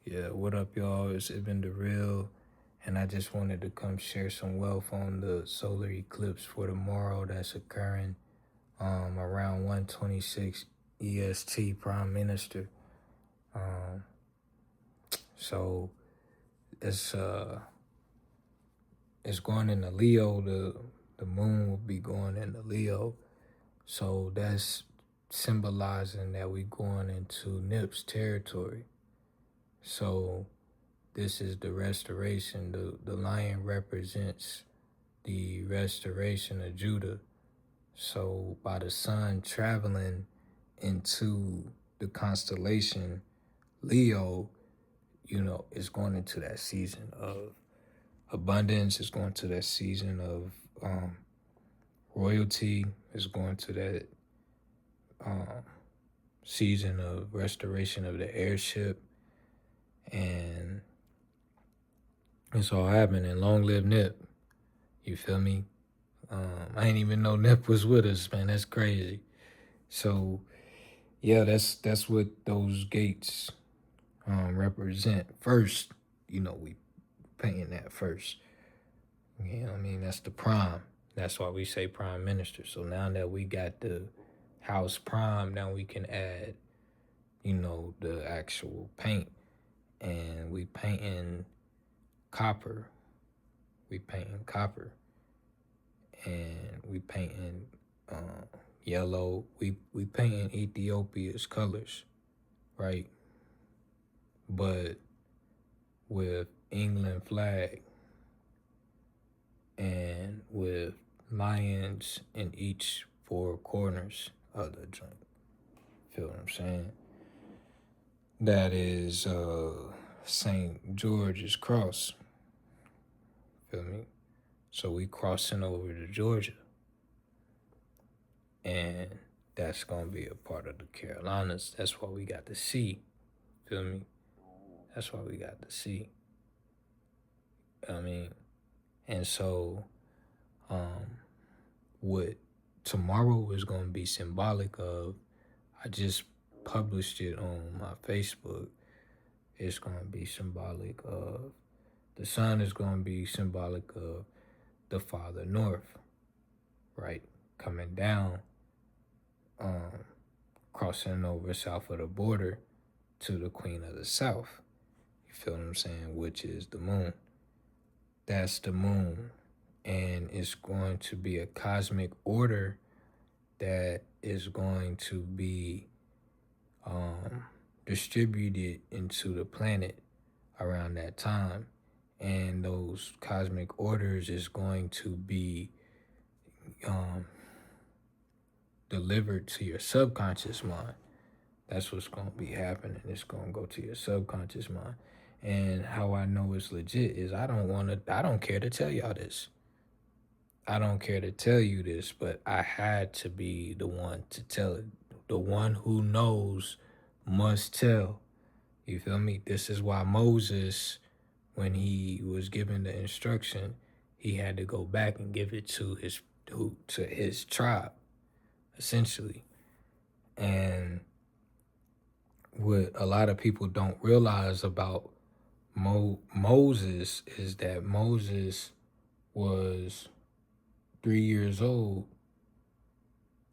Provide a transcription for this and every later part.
Yeah, what up, y'all? It's been the real, and I just wanted to come share some wealth on the solar eclipse for tomorrow that's occurring around 126 EST Prime Minister. Um, so it's uh it's going into Leo. The moon will be going into Leo. So that's symbolizing that we going into Nip's territory. So this is the restoration. The lion represents the restoration of Judah. So by the sun traveling into the constellation Leo, it's going into that season of abundance. It's going to that season of royalty. It's going to that um, season of restoration of the airship. And it's all happening. Long live Nip. You feel me? I didn't even know Nip was with us, man. That's crazy. So yeah, that's what those gates represent. First, we painting that first. You know what I mean? That's the prime. That's why we say prime minister. So now that we got the house prime, now we can add, the actual paint. And we painting copper. We painting copper. And we painting yellow. We painting Ethiopia's colors, right? But with England flag and with lions in each four corners of the joint. Feel what I'm saying? That is St. George's cross. Feel me? So we crossing over to Georgia. And that's gonna be a part of the Carolinas. That's why we got the sea. Feel me? That's why we got the sea. I mean, and so what tomorrow is going to be symbolic of, I just published it on my Facebook. It's going to be symbolic of, the sun is going to be symbolic of the Father North, right? Coming down, crossing over south of the border to the Queen of the South. You feel what I'm saying? Which is the moon. That's the moon. And it's going to be a cosmic order that is going to be distributed into the planet around that time. And those cosmic orders is going to be delivered to your subconscious mind. That's what's going to be happening. It's going to go to your subconscious mind. And how I know it's legit is I don't care to tell y'all this. I don't care to tell you this, but I had to be the one to tell it. The one who knows must tell. You feel me? This is why Moses, when he was given the instruction, he had to go back and give it to his tribe, essentially. And what a lot of people don't realize about Moses is that Moses was 3 years old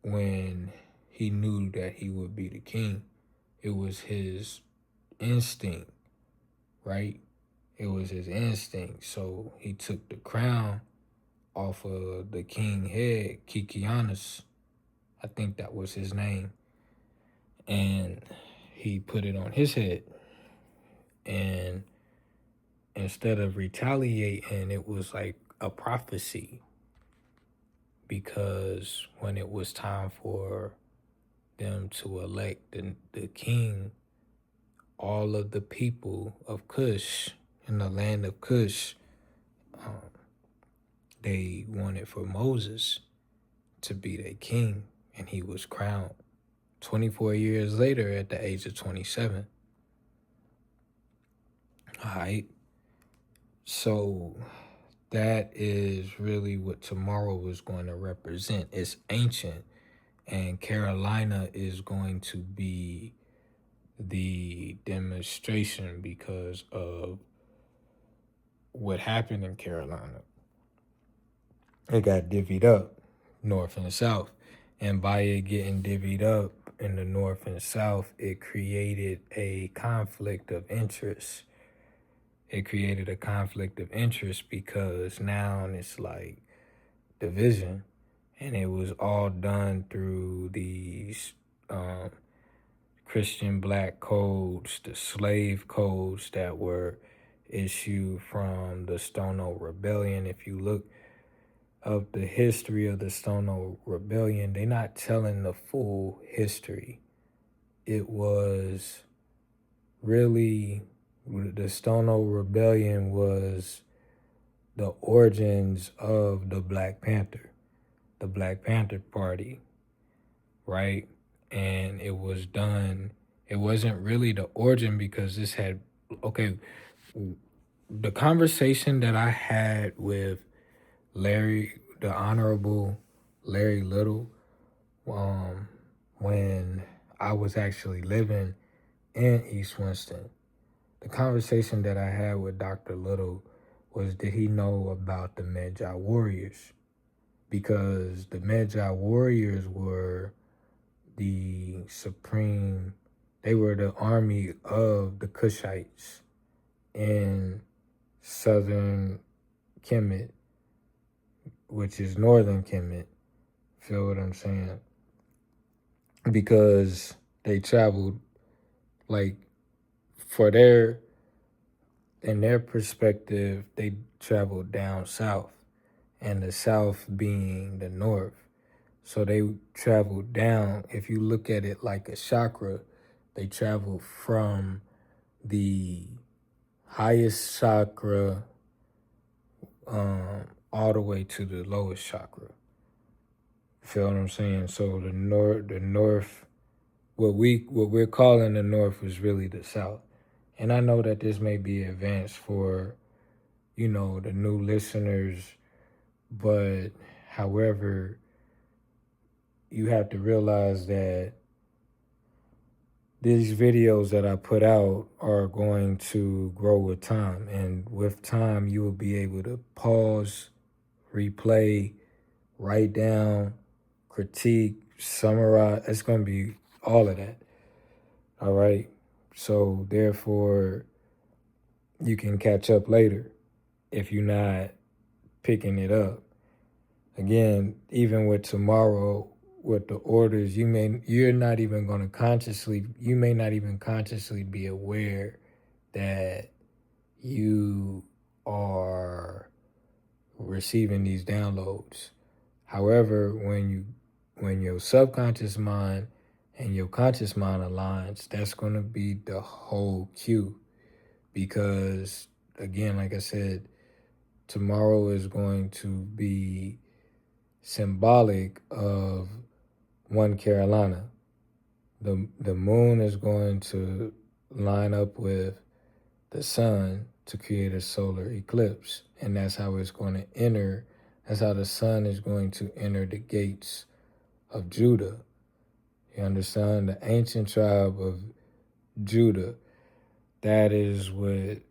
when he knew that he would be the king. It was his instinct, right? It was his instinct. So he took the crown off of the king head, Kikianus. I think that was his name. And he put it on his head. And instead of retaliating, it was like a prophecy. Because when it was time for them to elect the king, all of the people of Cush, in the land of Cush, they wanted for Moses to be their king, and he was crowned 24 years later at the age of 27. All right. So that is really what tomorrow is going to represent. It's ancient, and Carolina is going to be the demonstration because of what happened in Carolina. It got divvied up, North and South. And by it getting divvied up in the North and South, it created a conflict of interest. It created a conflict of interest because now it's like division, and it was all done through these Christian black codes, the slave codes that were issued from the Stono Rebellion. If you look up the history of the Stono Rebellion, they're not telling the full history. It was really, the Stono Rebellion was the origins of the Black Panther Party, right? And it was done, it wasn't really the origin because this had, okay, the conversation that I had with Larry, the Honorable Larry Little, when I was actually living in East Winston, the conversation that I had with Dr. Little was, did he know about the Medjay Warriors? Because the Medjay Warriors were the supreme, they were the army of the Kushites in southern Kemet, which is northern Kemet. Feel what I'm saying? Because they traveled, like, for their, in their perspective, they traveled down south, and the south being the north. So they traveled down. If you look at it like a chakra, they traveled from the highest chakra all the way to the lowest chakra. Feel what I'm saying? So the north, what we're calling the north was really the south. And I know that this may be advanced for, the new listeners, but however, you have to realize that these videos that I put out are going to grow with time. And with time, you will be able to pause, replay, write down, critique, summarize. It's going to be all of that. All right. So therefore, you can catch up later if you're not picking it up. Again, even with tomorrow, with the orders, you may not even consciously be aware that you are receiving these downloads. However, when your subconscious mind and your conscious mind aligns, that's going to be the whole cue. Because again, like I said, tomorrow is going to be symbolic of 1 Carolina. The moon is going to line up with the sun to create a solar eclipse. And that's how it's going to enter. That's how the sun is going to enter the gates of Judah. You understand? The ancient tribe of Judah. That is what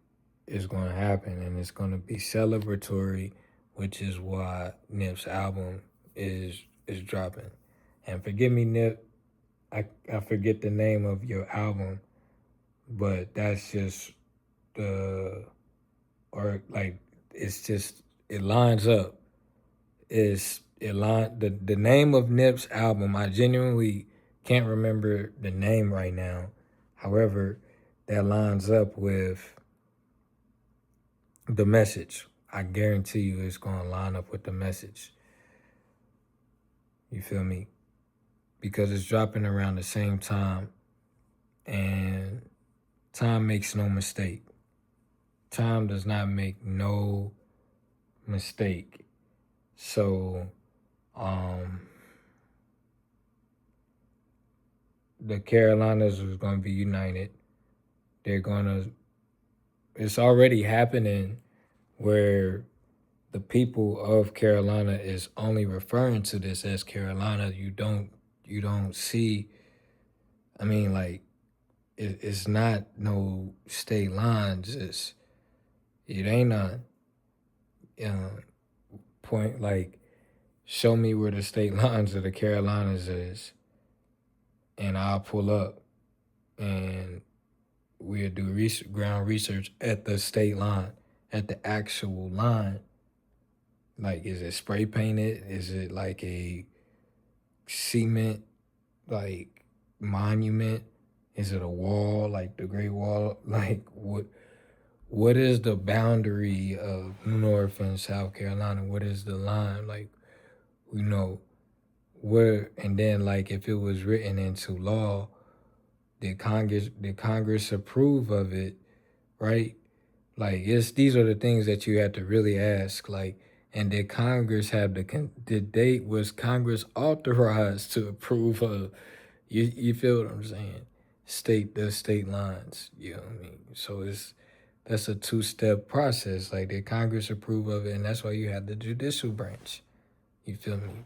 is going to happen. And it's going to be celebratory, which is why Nip's album is dropping. And forgive me, Nip, I forget the name of your album, but that's just it's just, it lines up. The name of Nip's album, I genuinely can't remember the name right now. However, that lines up with the message. I guarantee you it's going to line up with the message. You feel me? Because it's dropping around the same time, and time makes no mistake. Time does not make no mistake. So, the Carolinas is going to be united. It's already happening where the people of Carolina is only referring to this as Carolina. You don't see, it's not no state lines. It ain't a um, point like show me where the state lines of the Carolinas is, and I'll pull up and we'll do ground research at the state line, at the actual line. Like, is it spray painted? Is it like a cement like monument? Is it a wall like the Great Wall? Like what is the boundary of North and South Carolina? What is the line? Like, you know, where, and then like if it was written into law, did Congress approve of it, right? Like, these are the things that you have to really ask. Like, and did Congress have was Congress authorized to approve of, you feel what I'm saying? The state lines, you know what I mean? So that's a two-step process. Like, did Congress approve of it? And that's why you have the judicial branch. You feel me?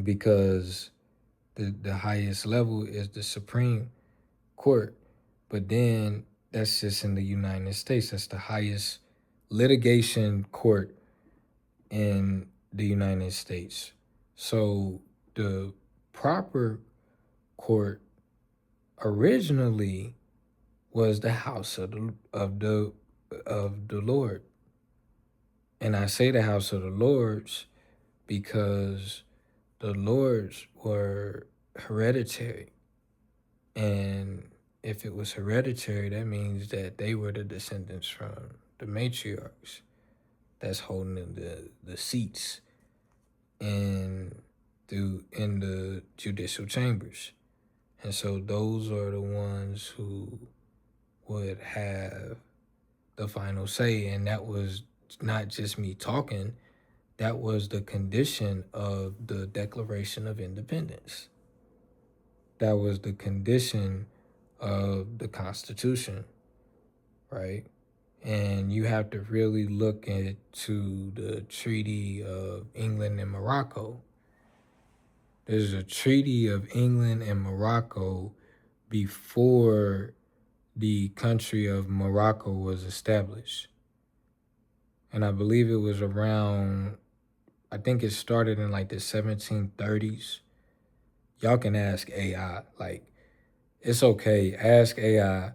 Because the highest level is the Supreme Court. But then that's just in the United States. That's the highest litigation court in the United States. So the proper court originally was the house of the Lord. And I say the house of the Lords because the Lords were hereditary. And if it was hereditary, that means that they were the descendants from the matriarchs that's holding the seats in the judicial chambers. And so those are the ones who would have the final say. And that was not just me talking, that was the condition of the Declaration of Independence. That was the condition of the Constitution, right? And you have to really look into the Treaty of England and Morocco. There's a Treaty of England and Morocco before the country of Morocco was established. And I believe it was around, I think it started in like the 1730s. Y'all can ask AI. Like, it's okay. Ask AI,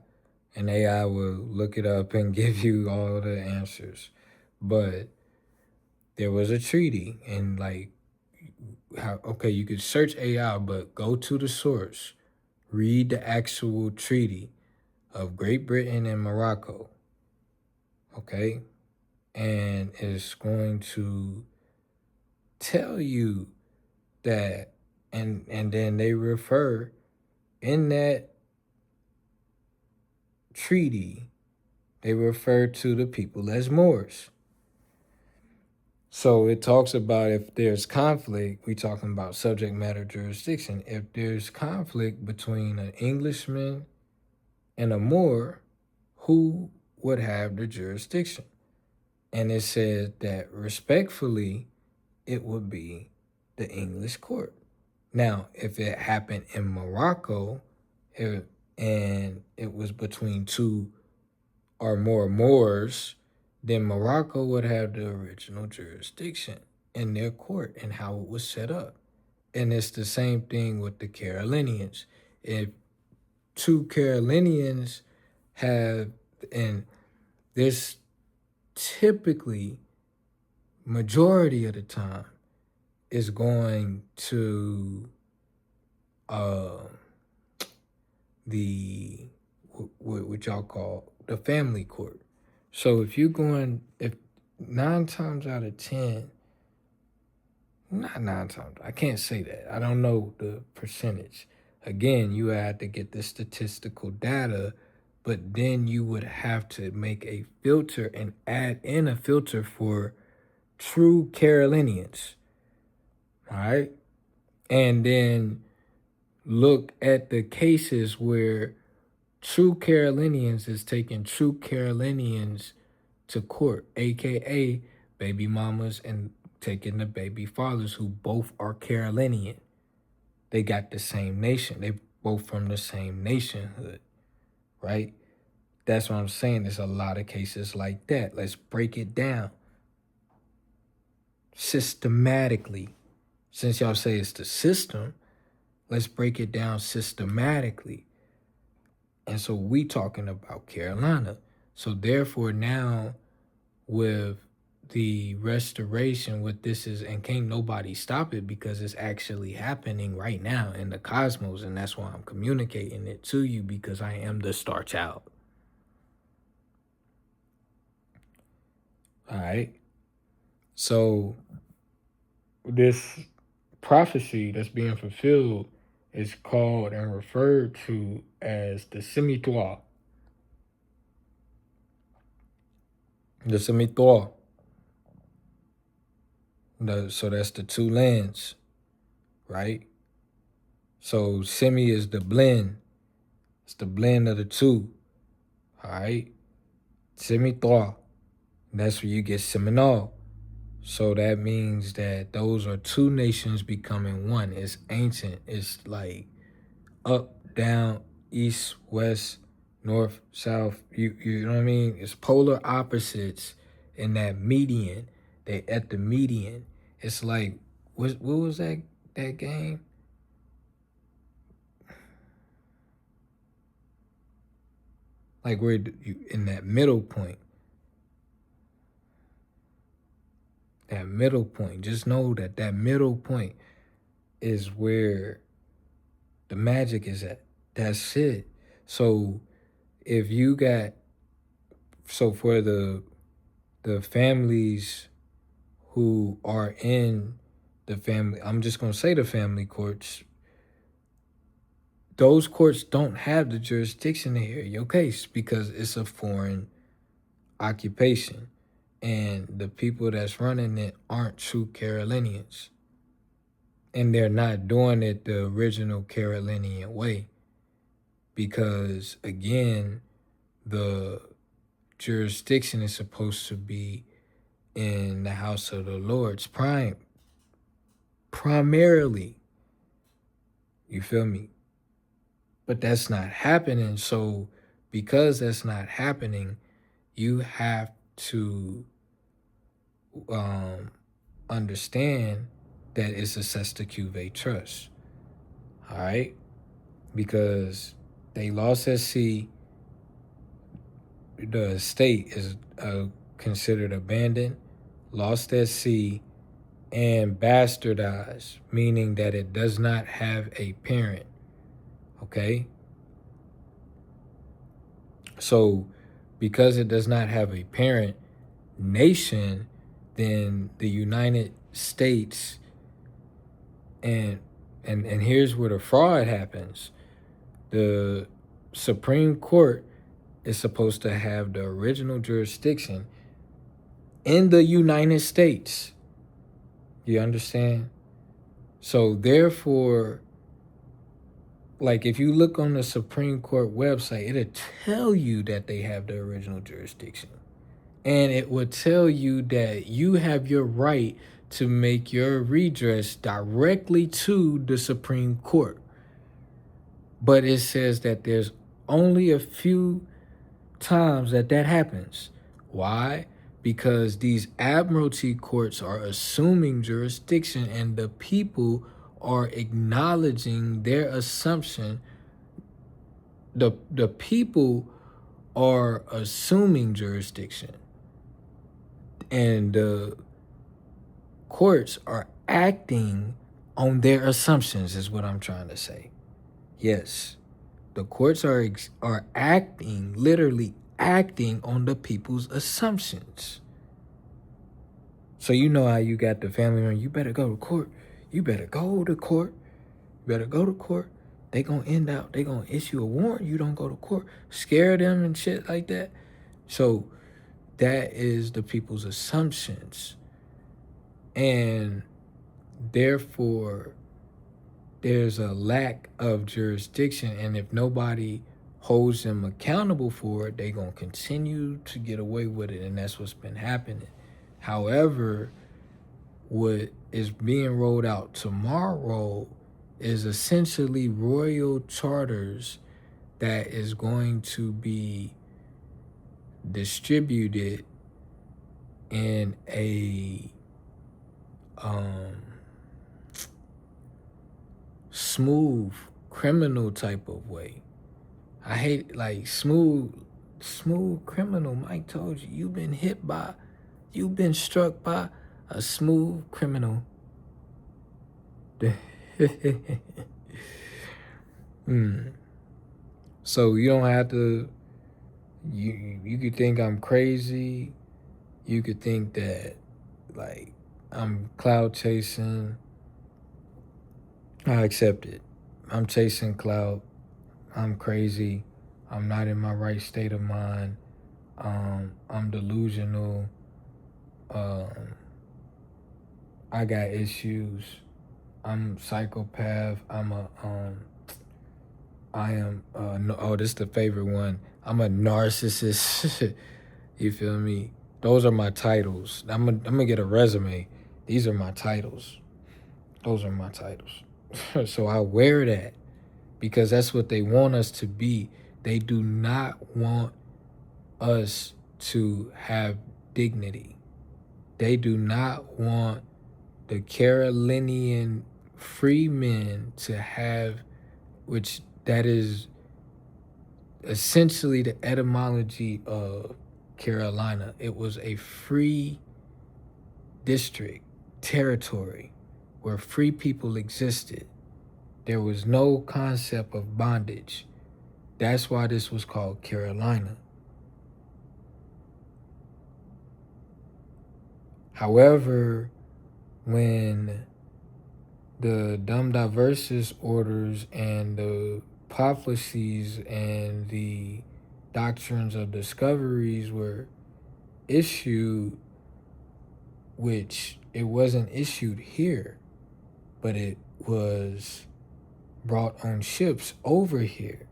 and AI will look it up and give you all the answers. But there was a treaty, and like, okay, you could search AI, but go to the source, read the actual treaty of Great Britain and Morocco, okay? And it's going to tell you that, and then they refer in that treaty, they refer to the people as Moors. So it talks about if there's conflict, we talking about subject matter jurisdiction. If there's conflict between an Englishman and a Moor, who would have the jurisdiction? And it said that respectfully, it would be the English court. Now, if it happened in Morocco, and it was between two or more Moors, then Morocco would have the original jurisdiction in their court and how it was set up. And it's the same thing with the Carolinians. If two Carolinians have, and this typically, majority of the time, is going to the what y'all call the family court. So if 9 times out of 10, not 9 times, I can't say that. I don't know the percentage. Again, you have to get the statistical data, but then you would have to make a filter and add in a filter for true Carolinians. All right. And then look at the cases where true Carolinians is taking true Carolinians to court, aka baby mamas, and taking the baby fathers who both are Carolinian. They got the same nation. both from the same nationhood, right? That's what I'm saying. There's a lot of cases like that. Let's break it down systematically. Since y'all say it's the system, let's break it down systematically. And so we talking about Carolina. So therefore now with the restoration, what this is, and can't nobody stop it because it's actually happening right now in the cosmos. And that's why I'm communicating it to you, because I am the star child. All right. So this prophecy that's being fulfilled is called and referred to as the Semitoire. The Semitoire. So that's the two lands, right? So semi is the blend. It's the blend of the two. All right. Semitoire. That's where you get Seminole. So that means that those are two nations becoming one. It's ancient. It's like up, down, east, west, north, south. You know what I mean? It's polar opposites in that median. They at the median. It's like what was that game? Like we're in that middle point. That middle point. Just know that middle point is where the magic is at. That's it. So if you got, so for the families who are in the family, I'm just gonna say the family courts, those courts don't have the jurisdiction to hear your case because it's a foreign occupation. And the people that's running it aren't true Carolinians. And they're not doing it the original Carolinian way. Because again, the jurisdiction is supposed to be in the house of the Lord's primarily. You feel me? But that's not happening. So because that's not happening, you have to understand that it's a Sesta trust. All right? Because they lost at sea. The estate is considered abandoned, lost at sea, and bastardized, meaning that it does not have a parent. Okay? So, because it does not have a parent nation, then the United States, and here's where the fraud happens. The Supreme Court is supposed to have the original jurisdiction in the United States. You understand? So therefore, like if you look on the Supreme Court website, it'll tell you that they have the original jurisdiction. And it would tell you that you have your right to make your redress directly to the Supreme Court. But it says that there's only a few times that happens. Why? Because these admiralty courts are assuming jurisdiction and the people are acknowledging their assumption. The people are assuming jurisdiction and the courts are acting on their assumptions is what I'm trying to say. Yes. The courts are acting, literally acting on the people's assumptions. So you know how you got the family member, you better go to court. You better go to court. You better go to court. They gonna issue a warrant. You don't go to court. Scare them and shit like that. So that is the people's assumptions. And therefore, there's a lack of jurisdiction, and if nobody holds them accountable for it, they're going to continue to get away with it, and that's what's been happening. However, what is being rolled out tomorrow is essentially royal charters that is going to be distributed in a smooth criminal type of way. I hate like smooth criminal. Mike told you you've been struck by a smooth criminal. So you don't have to. You could think I'm crazy. You could think that like I'm cloud chasing. I accept it. I'm chasing cloud. I'm crazy. I'm not in my right state of mind. I'm delusional. I got issues. I'm psychopath. I am no, oh, this is the favorite one. I'm a narcissist. You feel me? Those are my titles. I'm gonna get a resume. These are my titles. Those are my titles. So I wear that because that's what they want us to be. They do not want us to have dignity. They do not want the Carolinian free men to have, which that is essentially the etymology of Carolina. It was a free district, territory, where free people existed. There was no concept of bondage. That's why this was called Carolina. However, when the Dumb Diversus orders and the prophecies and the doctrines of discoveries were issued, which it wasn't issued here, but it was brought on ships over here,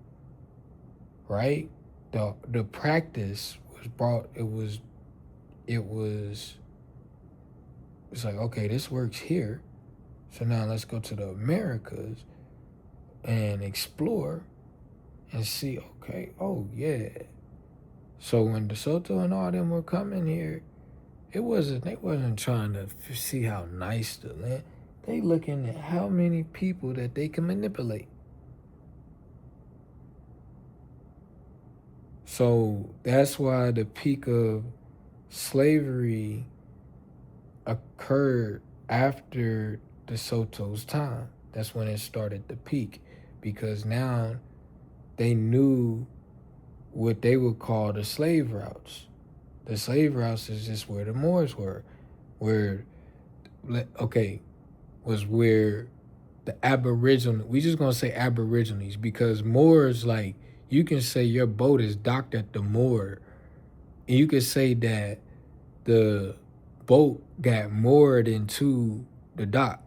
right? The practice was brought. It's like, okay, this works here, so now let's go to the Americas and explore and see, okay, oh yeah. So when DeSoto and all them were coming here, they wasn't trying to see how nice the land. They looking at how many people that they can manipulate. So that's why the peak of slavery occurred after DeSoto's time. That's when it started to peak, because now they knew what they would call the slave routes. The slave routes is just where the Moors were, where was where the Aboriginal. We just gonna say Aborigines because Moors, like, you can say your boat is docked at the moor, and you can say that the boat got moored into the dock.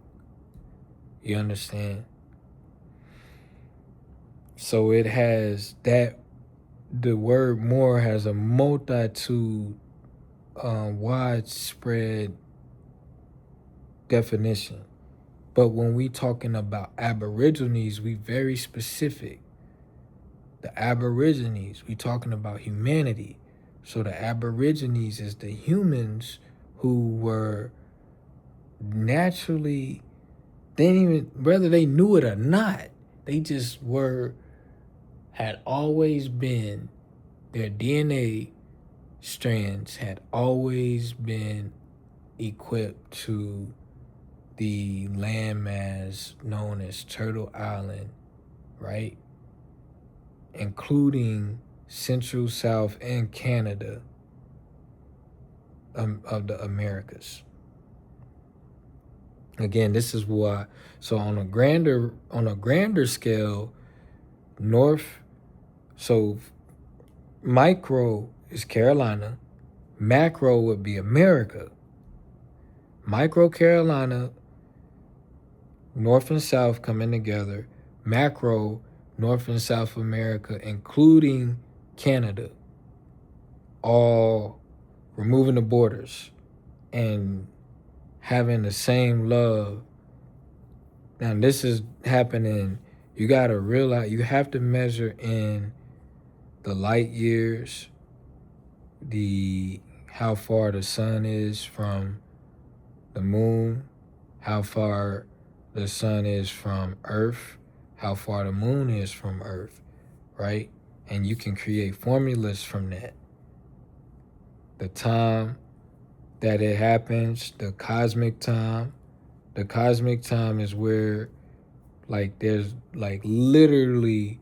You understand? So it has that. The word moor has a multitude, widespread definition. But when we talking about Aborigines, we very specific. The Aborigines, we talking about humanity. So the Aborigines is the humans who were naturally, they didn't even, whether they knew it or not, they just had always been, their DNA strands had always been equipped to the landmass known as Turtle Island, right? Including Central, South, and Canada of the Americas. Again, this is why. So on a grander scale, so micro is Carolina, macro would be America. Micro Carolina, North and South coming together. Macro, North and South America, including Canada, all removing the borders and having the same love Now this is happening. You gotta realize you have to measure in the light years, the how far the sun is from the moon, how far the sun is from Earth, how far the moon is from Earth, right? And you can create formulas from that. The time that it happens, the cosmic time. The cosmic time is where, like, there's like literally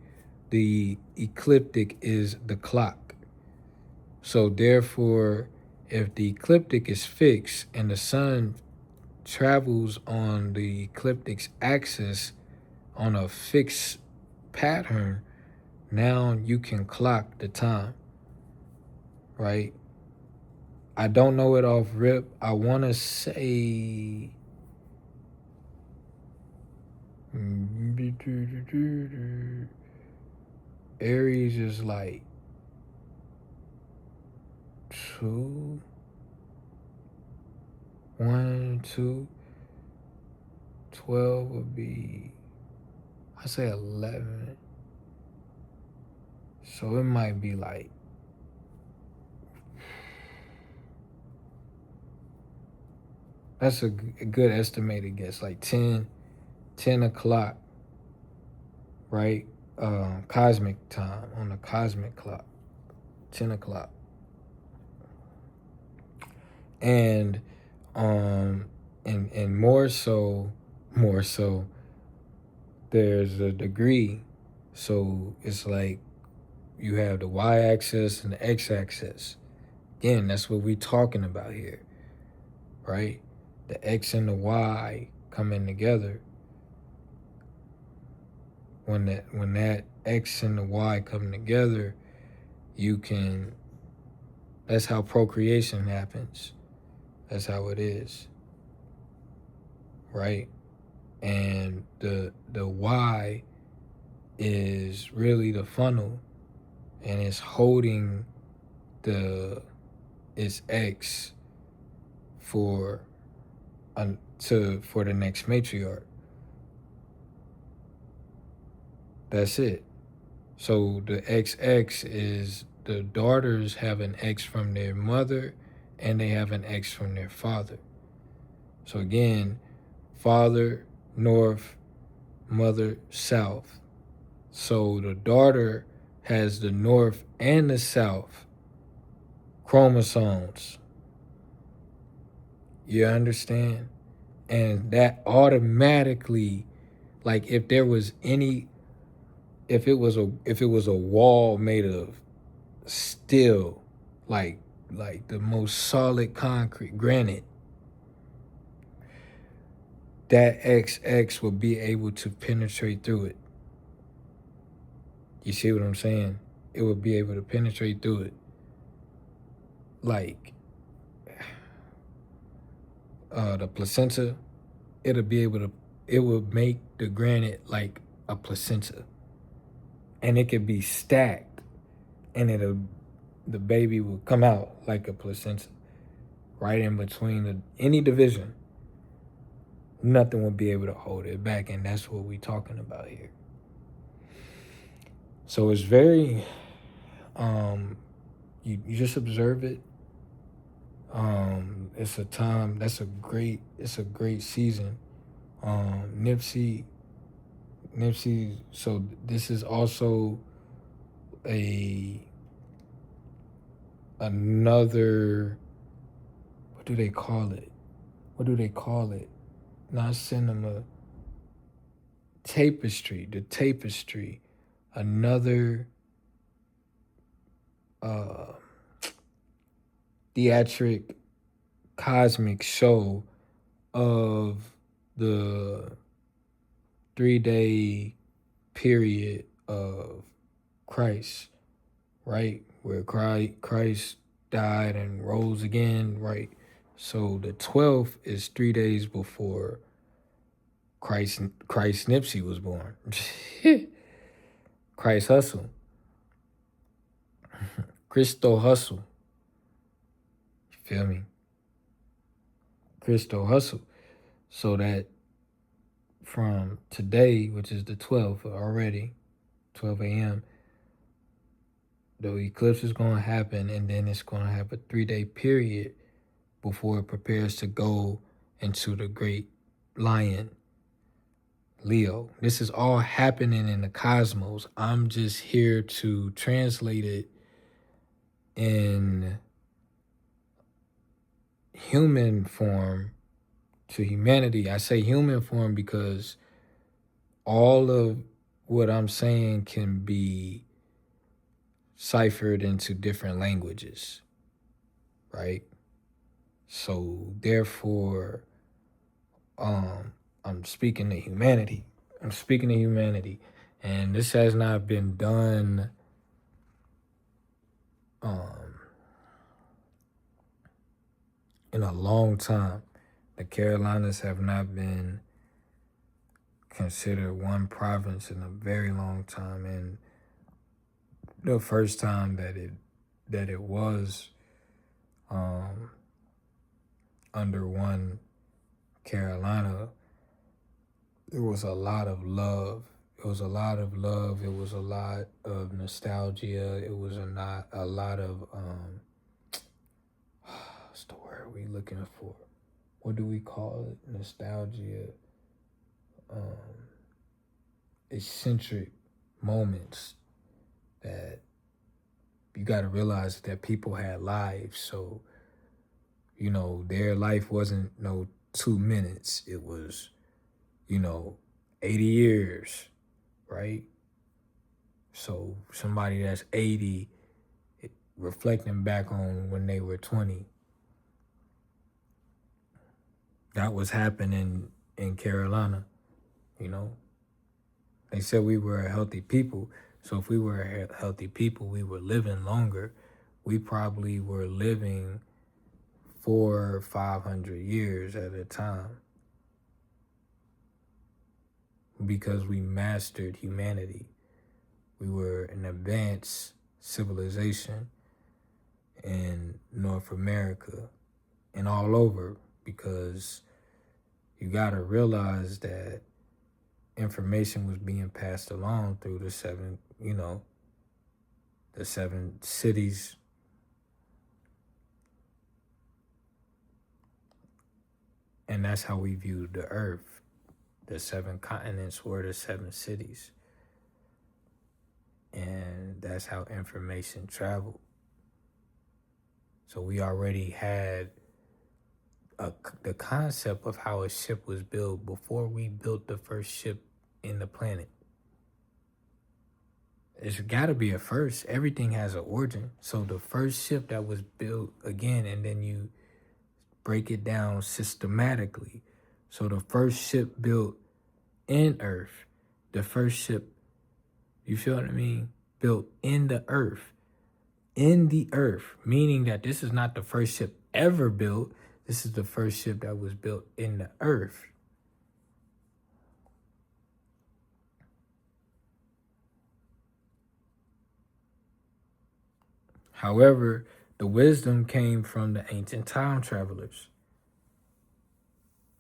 the ecliptic is the clock. So therefore, if the ecliptic is fixed and the sun travels on the ecliptic's axis on a fixed pattern, now you can clock the time, right? I don't know it off rip. I want to say Aries is like 2, 1, 2. 12 would be, I say 11. So it might be like, that's a good estimated guess, like 10 o'clock, right? Cosmic time on the cosmic clock, 10 o'clock. And and more so, there's a degree. So it's like you have the y-axis and the x-axis. Again, that's what we're talking about here, right? The x and the y coming together. When that x and the y come together, you can. That's how procreation happens. That's how it is, right? And the y is really the funnel, and it's holding its x for the next matriarch. That's it. So the XX is the daughters have an X from their mother and they have an X from their father. So again, father north, mother south. So the daughter has the north and the south chromosomes. You understand? And that automatically, like if it was a wall made of steel, like the most solid concrete, granite, that XX would be able to penetrate through it. You see what I'm saying? It would be able to penetrate through it. Like the placenta, it would make the granite like a placenta. And it could be stacked and the baby will come out like a placenta. Right in between any division. Nothing would be able to hold it back, and that's what we're talking about here. So it's very, you just observe it. It's a time, it's a great season. Nipsey, so this is also another, what do they call it? Not cinema, tapestry, the tapestry, another theatric cosmic show of the 3-day period of Christ, right? Where Christ died and rose again, right? So the 12th is 3 days before Christ Nipsey was born. Christ Hustle. Christo Hustle. You feel me? Christo Hustle. So that from today, which is the 12th already, 12 a.m., the eclipse is going to happen, and then it's going to have a 3-day period before it prepares to go into the great lion, Leo. This is all happening in the cosmos. I'm just here to translate it in human form to humanity. I say human form because all of what I'm saying can be ciphered into different languages, right? So therefore, I'm speaking to humanity. And this has not been done in a long time. The Carolinas have not been considered one province in a very long time, and the first time that it was under one Carolina, there was a lot of love. It was a lot of love. It was a lot of nostalgia. It was a lot of what's the word we looking for? What do we call it? Nostalgia. Eccentric moments that you got to realize that people had lives. So, you know, their life wasn't no 2 minutes. It was, 80 years, right? So somebody that's 80, reflecting back on when they were 20, that was happening in Carolina, They said we were a healthy people. So if we were a healthy people, we were living longer. We probably were living 400 or 500 years at a time because we mastered humanity. We were an advanced civilization in North America and all over, because you got to realize that information was being passed along through the seven cities. And that's how we viewed the earth. The 7 continents were the 7 cities. And that's how information traveled. So we already had the concept of how a ship was built before we built the first ship in the planet. It's got to be a first. Everything has an origin. So the first ship that was built again, and then you break it down systematically. So the first ship built in Earth, the first ship, you feel what I mean? Built in the Earth, meaning that this is not the first ship ever built. This is the first ship that was built in the Earth. However, the wisdom came from the ancient time travelers.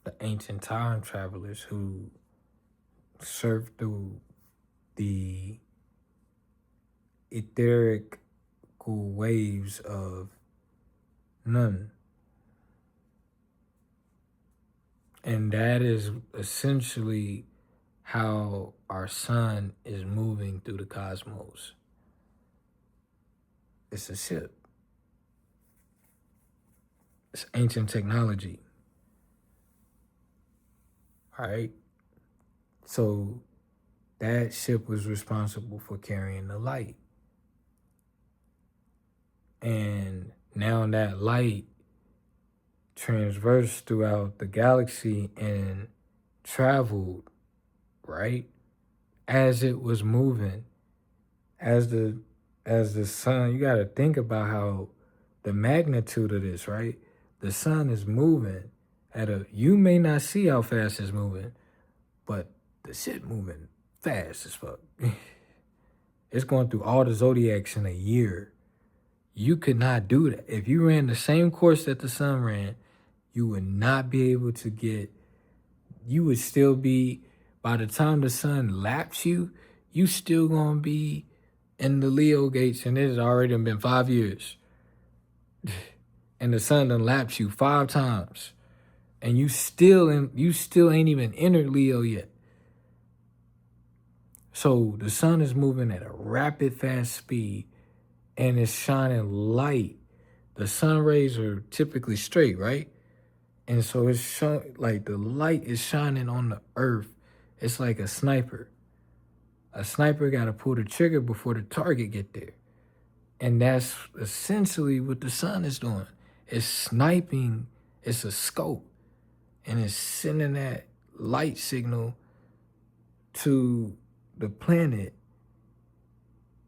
The ancient time travelers who surfed through the etherical waves of none. And that is essentially how our sun is moving through the cosmos. It's a ship. It's ancient technology. All right. So that ship was responsible for carrying the light. And now that light transversed throughout the galaxy and traveled, right? As it was moving, as the sun, you got to think about how the magnitude of this, right? The sun is moving you may not see how fast it's moving, but the shit moving fast as fuck. It's going through all the zodiacs in a year. You could not do that. If you ran the same course that the sun ran, you would not be able to you would still be By the time the sun laps you, you still gonna be in the Leo gates, and it has already been 5 years. And the sun done laps you 5 times. And you still ain't even entered Leo yet. So the sun is moving at a rapid, fast speed, and it's shining light. The sun rays are typically straight, right? And so it's like the light is shining on the earth. It's like a sniper. A sniper got to pull the trigger before the target get there. And that's essentially what the sun is doing. It's sniping. It's a scope. And it's sending that light signal to the planet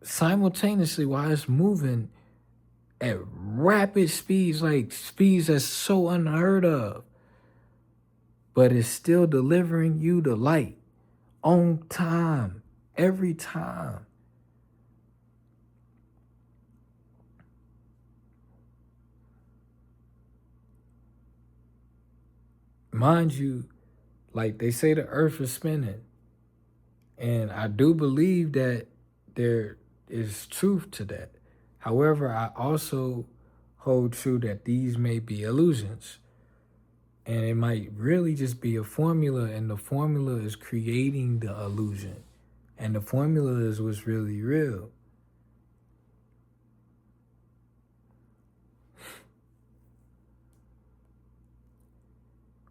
simultaneously while it's moving at rapid speeds, like speeds that's so unheard of. But it's still delivering you the light on time, every time. Mind you, like they say the earth is spinning. And I do believe that there is truth to that. However, I also hold true that these may be illusions. And it might really just be a formula, and the formula is creating the illusion. And the formula is what's really real.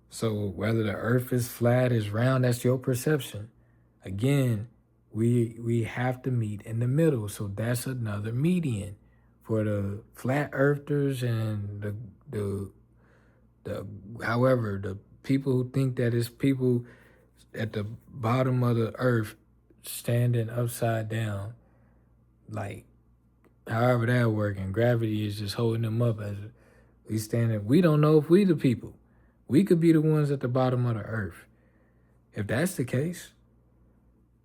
So whether the earth is flat, is round, that's your perception. Again, we have to meet in the middle. So that's another median for the flat earthers and the however, the people who think that it's people at the bottom of the earth standing upside down, like however that working, gravity is just holding them up as we standing. We don't know if we the people. We could be the ones at the bottom of the earth. If that's the case,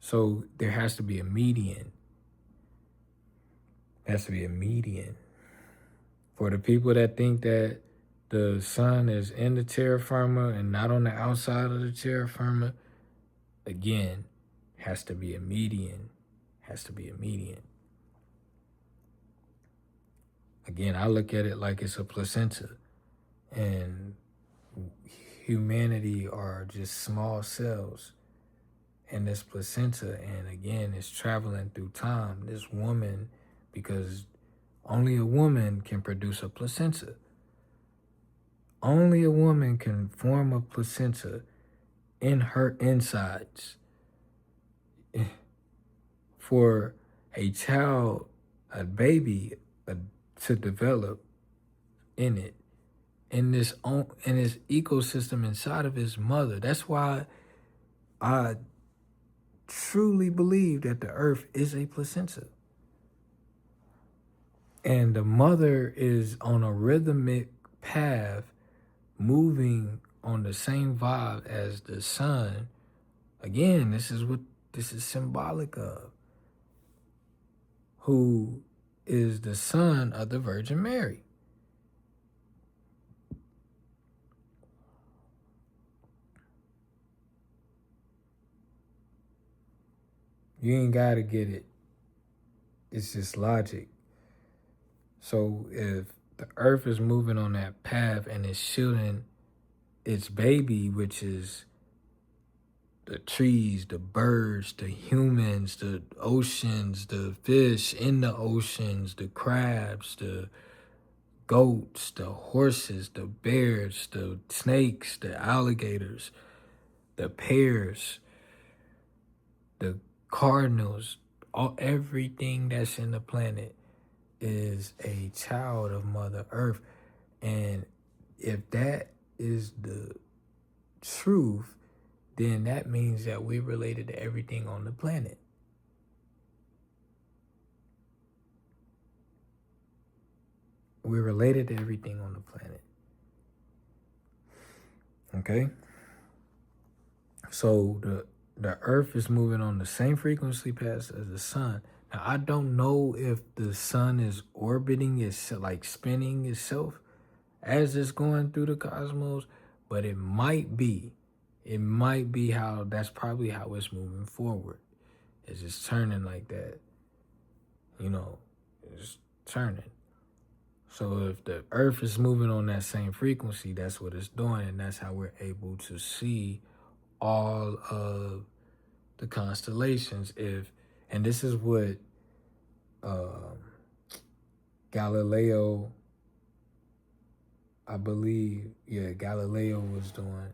so there has to be a median. There has to be a median. For the people that think that the sun is in the terra firma and not on the outside of the terra firma, again, has to be a median. Has to be a median. Again, I look at it like it's a placenta. And humanity are just small cells in this placenta. And again, it's traveling through time. This woman, because only a woman can produce a placenta. Only a woman can form a placenta in her insides. For a child, a baby, to develop in it, in this ecosystem inside of his mother. That's why I truly believe that the earth is a placenta. And the mother is on a rhythmic path, moving on the same vibe as the sun. Again, this is what this is symbolic of. Who is the son of the Virgin Mary. You ain't got to get it. It's just logic. So if the earth is moving on that path and it's shielding its baby, which is the trees, the birds, the humans, the oceans, the fish in the oceans, the crabs, the goats, the horses, the bears, the snakes, the alligators, the pears, the cardinals, everything that's in the planet is a child of Mother Earth. And if that is the truth, then that means that we're related to everything on the planet. We're related to everything on the planet. Okay? So the earth is moving on the same frequency path as the sun. Now, I don't know if the sun is orbiting itself, like spinning itself as it's going through the cosmos, but it might be. it might be that's probably how it's moving forward. It's just turning like that, you know, it's turning. So if the earth is moving on that same frequency, that's what it's doing. And that's how we're able to see all of the constellations. And this is what um, Galileo, I believe, Galileo was doing,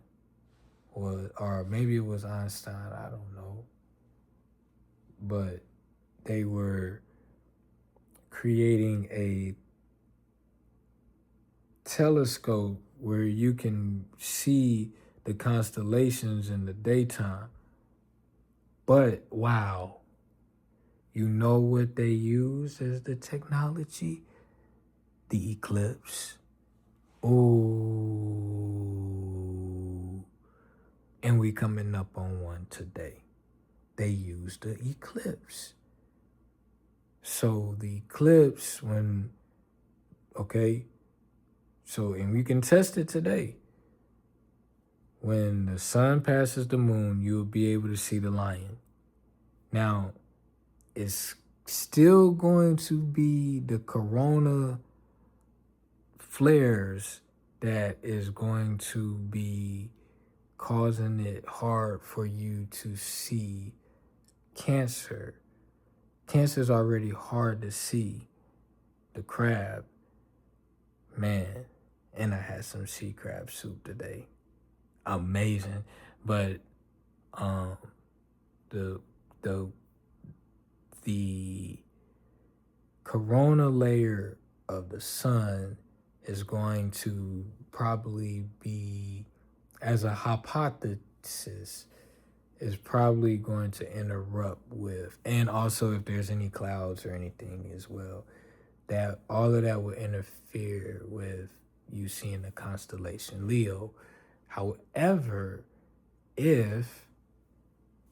or maybe it was Einstein, I don't know. But they were creating a telescope where you can see the constellations in the daytime. But wow, you know what they use as the technology? The eclipse. Ooh. And we coming up on one today. They use the eclipse. So the eclipse, and we can test it today. When the sun passes the moon, you'll be able to see the lion. Now, it's still going to be the corona flares that is going to be causing it hard for you to see Cancer. Cancer is already hard to see. The crab, man, and I had some sea crab soup today. Amazing. But the the corona layer of the sun is going to probably be, as a hypothesis, is probably going to interrupt with, and also if there's any clouds or anything as well, that all of that will interfere with you seeing the constellation Leo. However, if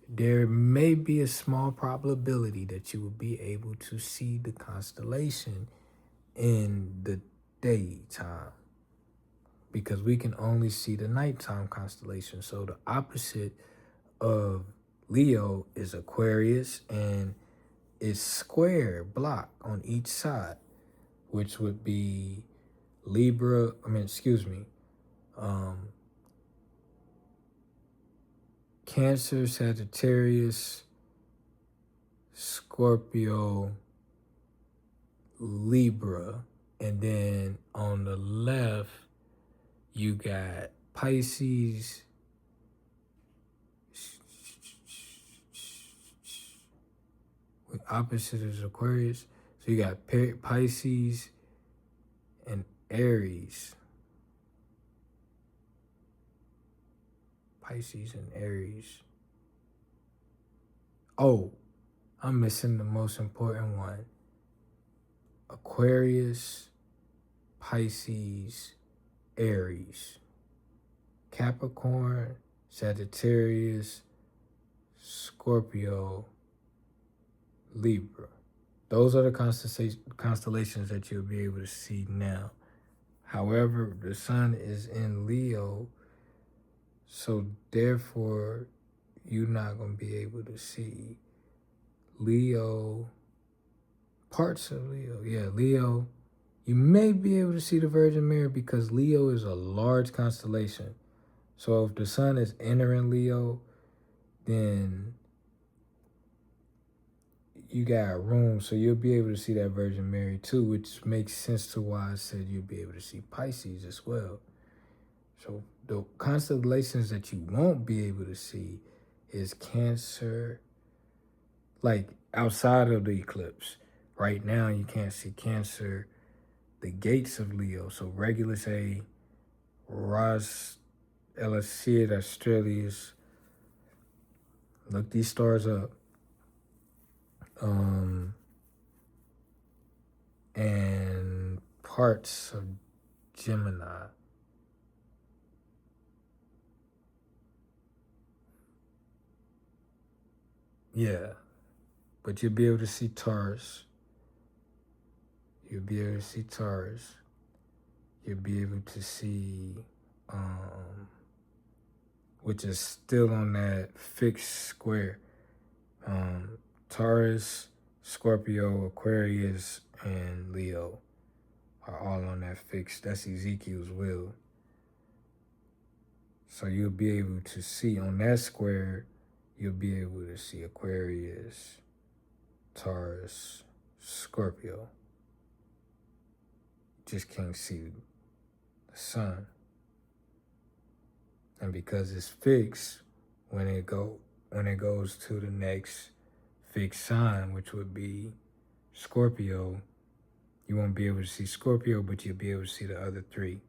there may be a small probability that you will be able to see the constellation in the daytime, because we can only see the nighttime constellation. So the opposite of Leo is Aquarius, and it's square block on each side, which would be Cancer, Sagittarius, Scorpio, Libra, and then on the left you got Pisces, opposite is Aquarius. So you got Pisces and Aries. Pisces and Aries. Oh, I'm missing the most important one. Aquarius, Pisces, Aries. Capricorn, Sagittarius, Scorpio, Libra. Those are the constellations that you'll be able to see now. However, the sun is in Leo, so therefore you're not going to be able to see Leo, parts of Leo. Yeah, Leo. You may be able to see the Virgin Mary because Leo is a large constellation. So if the sun is entering Leo, then you got room, so you'll be able to see that Virgin Mary too, which makes sense to why I said you'll be able to see Pisces as well. So the constellations that you won't be able to see is Cancer, like outside of the eclipse. Right now you can't see Cancer, the gates of Leo, so Regulus A, Ras, Elacid, Australis. Look these stars up. And parts of Gemini. Yeah, but you'll be able to see Taurus. You'll be able to see Taurus. You'll be able to see which is still on that fixed square. Taurus, Scorpio, Aquarius, and Leo are all on that fixed. That's Ezekiel's will. So you'll be able to see on that square, you'll be able to see Aquarius, Taurus, Scorpio. Just can't see the sun. And because it's fixed, when it goes to the next fixed sign, which would be Scorpio, you won't be able to see Scorpio, but you'll be able to see the other three.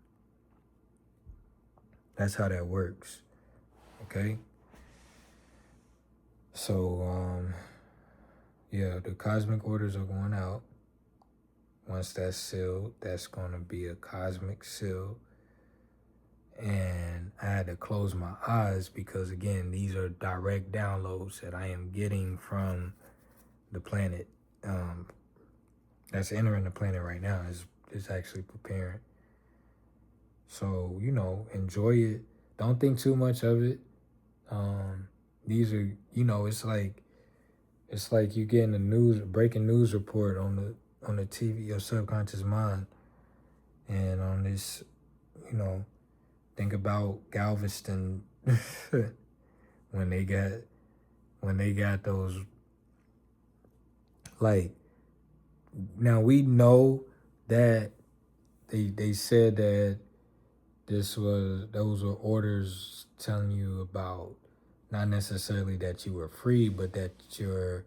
That's how that works. Okay? So, yeah, the cosmic orders are going out. Once that's sealed, that's going to be a cosmic seal. And I had to close my eyes because, again, these are direct downloads that I am getting from the planet. That's entering the planet right now. Is actually preparing. So, enjoy it. Don't think too much of it. These are, it's like you getting a breaking news report on the TV, your subconscious mind. And on this, think about Galveston when they got those, like, now we know that they said that those were orders telling you about not necessarily that you were free, but that your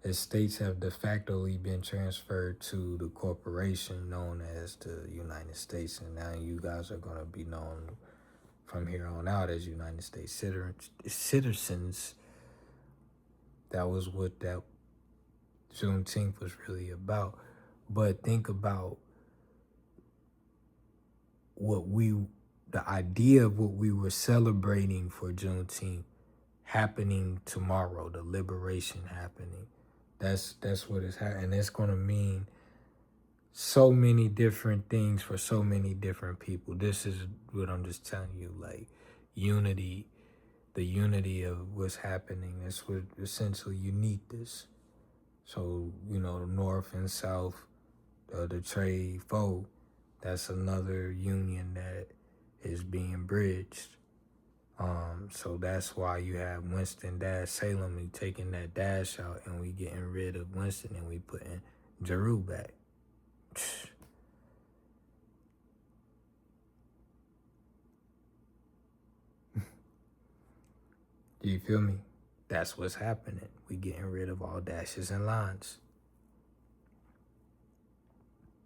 estates have de facto been transferred to the corporation known as the United States, and now you guys are going to be known from here on out as United States citizens. That was what that Juneteenth was really about. But think about the idea of what we were celebrating for Juneteenth happening tomorrow, the liberation happening. That's what is happening. And it's going to mean so many different things for so many different people. This is what I'm just telling you, like unity, the unity of what's happening. That's what essentially you need this. So, the North and South, the trade foe, that's another union that is being bridged. So that's why you have Winston Dash Salem, we taking that dash out and we getting rid of Winston and we putting Jeru back. Do you feel me? That's what's happening. We getting rid of all dashes and lines.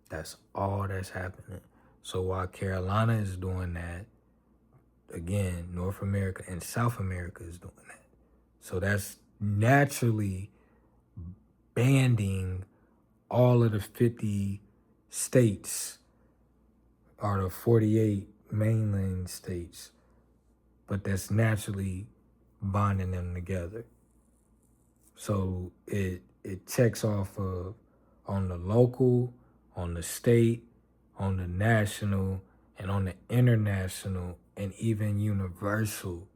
That's all that's happening. So while Carolina is doing that, again, North America and South America is doing that. So that's naturally banding all of the 50 states or the 48 mainland states, but that's naturally bonding them together. So it checks off of on the local, on the state, on the national, and on the international, and even universal,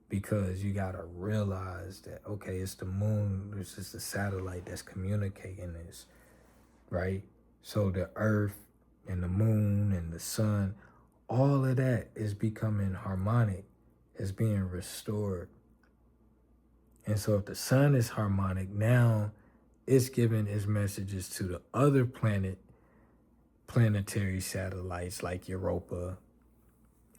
because you gotta realize that, okay, it's the moon, it's just a satellite that's communicating this, right? So the earth and the moon and the sun, all of that is becoming harmonic, is being restored. And so if the sun is harmonic, now it's giving its messages to the other planetary satellites like Europa,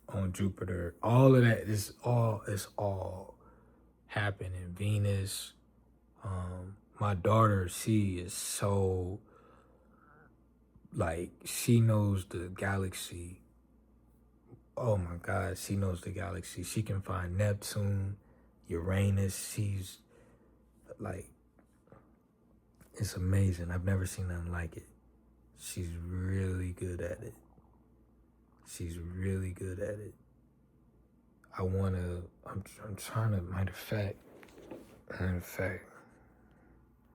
on Jupiter. All of that is all happening. Venus. My daughter, she is so, like, she knows the galaxy. Oh my God, she knows the galaxy. She can find Neptune, Uranus. She's like, it's amazing. I've never seen nothing like it. She's really good at it. She's really good at it. I'm trying to, matter of fact,